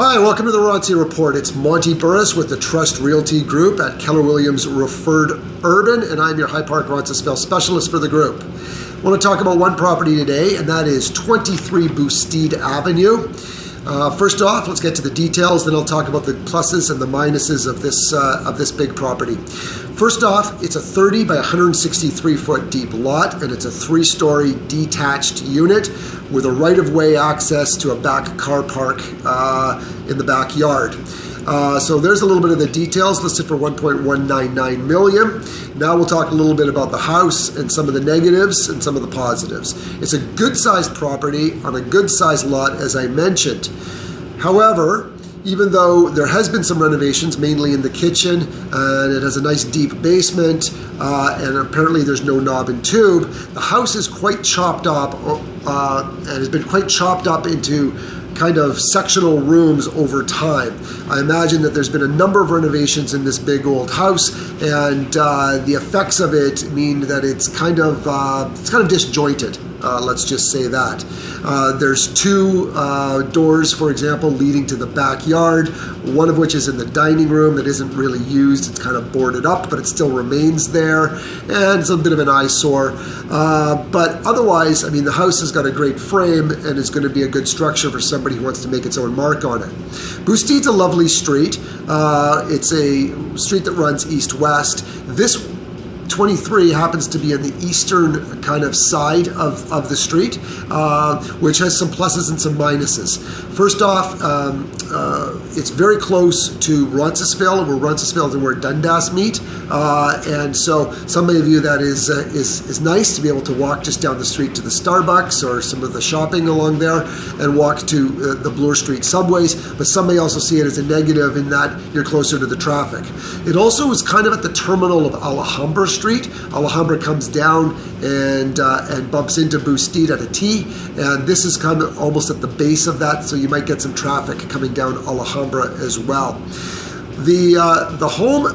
Hi, welcome to the Ronci Report. It's Monty Burris with the Trust Realty Group at Keller Williams Referred Urban, and I'm your High Park Roncesvalles specialist for the group. I want to talk about one property today, and that is 23 Boustead Avenue. First off, let's get to the details, then I'll talk about the pluses and the minuses of this big property. First off, it's a 30 by 163 foot deep lot, and it's a 3-story detached unit with a right-of-way access to a back car park in the backyard. So there's a little bit of the details, listed for $1.199 million. Now we'll talk a little bit about the house and some of the negatives and some of the positives. It's a good-sized property on a good-sized lot, as I mentioned. However, even though there has been some renovations, mainly in the kitchen, and it has a nice deep basement, and apparently there's no knob and tube, the house is quite chopped up and has been quite chopped up into kind of sectional rooms over time. I imagine that there's been a number of renovations in this big old house, and the effects of it mean that it's kind of disjointed. Let's just say that. There's 2 doors, for example, leading to the backyard, one of which is in the dining room that isn't really used. It's kind of boarded up, but it still remains there, and it's a bit of an eyesore. But otherwise, I mean, the house has got a great frame and is going to be a good structure for somebody who wants to make its own mark on it. Boustead's a lovely street. It's a street that runs east-west. This 23 happens to be on the eastern kind of side of the street, which has some pluses and some minuses. First off, it's very close to Roncesvalles, where Roncesvalles and where Dundas meet, and so some may view that is nice to be able to walk just down the street to the Starbucks or some of the shopping along there and walk to the Bloor Street subways, but some may also see it as a negative in that you're closer to the traffic. It also is kind of at the terminal of Alhambra Street. Alhambra comes down and bumps into Boustead at a T, and this is kind of almost at the base of that, so you might get some traffic coming down Alhambra as well. The home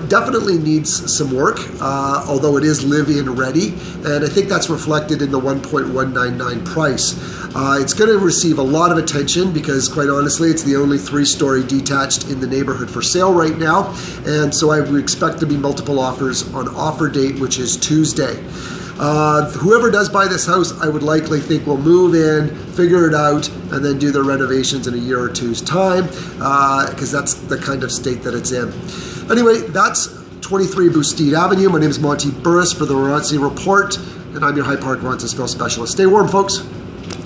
definitely needs some work, although it is live-in ready, and I think that's reflected in the $1.199 price. It's going to receive a lot of attention because, quite honestly, it's the only 3-story detached in the neighborhood for sale right now, and so I would expect to be multiple offers on offer date, which is Tuesday. Whoever does buy this house, I would likely think will move in, figure it out, and then do the renovations in a year or two's time, because that's the kind of state that it's in. Anyway, that's 23 Boustead Avenue. My name is Monty Burris for the Ronci Report, and I'm your High Park Roncesvalles specialist. Stay warm, folks.